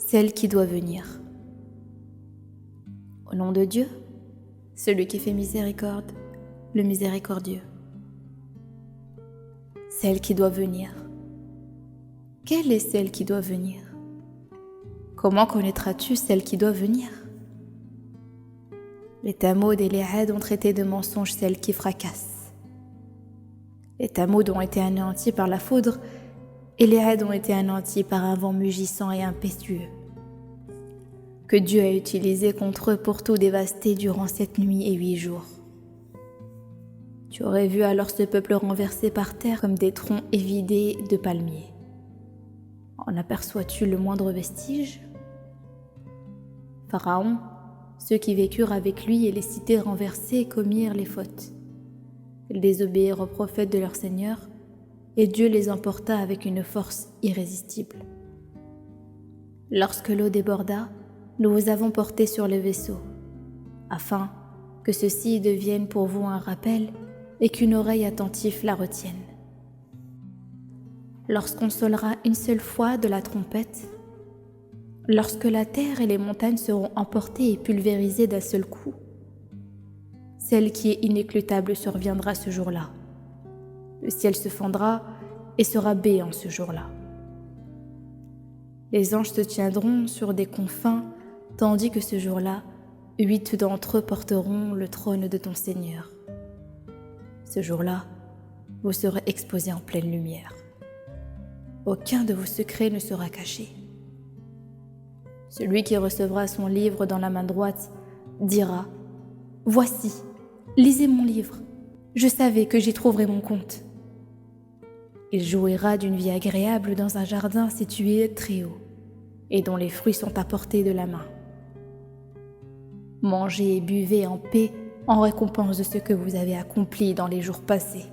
celle qui doit venir. Au nom de Dieu, celui qui fait miséricorde, le miséricordieux. Celle qui doit venir. Quelle est celle qui doit venir? Comment connaîtras-tu celle qui doit venir? Les Thamud et les Had ont traité de mensonges celle qui fracasse. Les Thamud ont été anéantis par la foudre et les Had ont été anéantis par un vent mugissant et impétueux que Dieu a utilisé contre eux pour tout dévaster durant 7 nuits et 8 jours. Tu aurais vu alors ce peuple renversé par terre comme des troncs évidés de palmiers. En aperçois-tu le moindre vestige? Pharaon, ceux qui vécurent avec lui et les cités renversées commirent les fautes. Ils désobéirent aux prophètes de leur Seigneur, et Dieu les emporta avec une force irrésistible. Lorsque l'eau déborda, nous vous avons porté sur le vaisseau, afin que ceci devienne pour vous un rappel et qu'une oreille attentive la retienne. Lorsqu'on sonnera une seule fois de la trompette, lorsque la terre et les montagnes seront emportées et pulvérisées d'un seul coup, celle qui est inéluctable surviendra ce jour-là. Le ciel se fendra et sera béant ce jour-là. Les anges se tiendront sur des confins, tandis que ce jour-là, 8 d'entre eux porteront le trône de ton Seigneur. Ce jour-là, vous serez exposés en pleine lumière. Aucun de vos secrets ne sera caché. Celui qui recevra son livre dans la main droite dira « Voici, lisez mon livre, je savais que j'y trouverais mon compte. » Il jouira d'une vie agréable dans un jardin situé très haut et dont les fruits sont à portée de la main. Mangez et buvez en paix en récompense de ce que vous avez accompli dans les jours passés.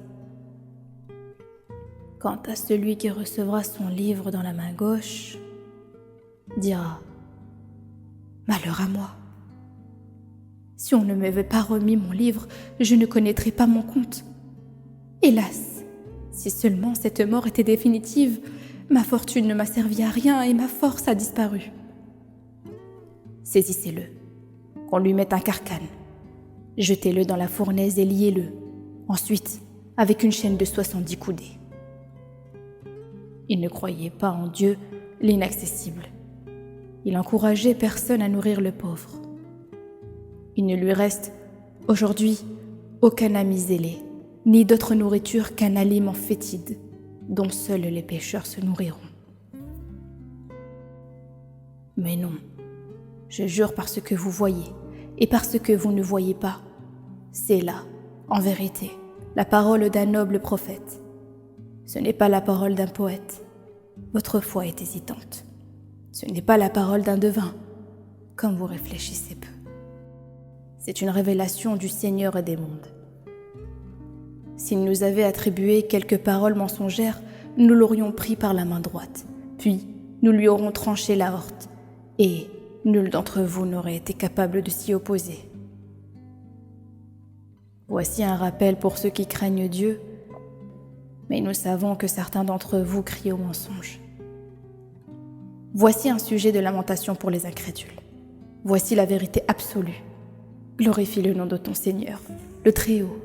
Quant à celui qui recevra son livre dans la main gauche, dira « Malheur à moi! Si on ne m'avait pas remis mon livre, je ne connaîtrais pas mon compte. Hélas, si seulement cette mort était définitive, ma fortune ne m'a servi à rien et ma force a disparu. Saisissez-le, qu'on lui mette un carcan. Jetez-le dans la fournaise et liez-le, ensuite avec une chaîne de 70 coudées. » Il ne croyait pas en Dieu, l'inaccessible. Il encourageait personne à nourrir le pauvre. Il ne lui reste, aujourd'hui, aucun ami zélé, ni d'autre nourriture qu'un aliment fétide, dont seuls les pécheurs se nourriront. Mais non, je jure par ce que vous voyez, et par ce que vous ne voyez pas, c'est là, en vérité, la parole d'un noble prophète. Ce n'est pas la parole d'un poète. Votre foi est hésitante. Ce n'est pas la parole d'un devin, comme vous réfléchissez peu. C'est une révélation du Seigneur et des mondes. S'il nous avait attribué quelques paroles mensongères, nous l'aurions pris par la main droite, puis nous lui aurions tranché la horte, et nul d'entre vous n'aurait été capable de s'y opposer. Voici un rappel pour ceux qui craignent Dieu, mais nous savons que certains d'entre vous crient au mensonge. Voici un sujet de lamentation pour les incrédules. Voici la vérité absolue. Glorifie le nom de ton Seigneur, le Très-Haut,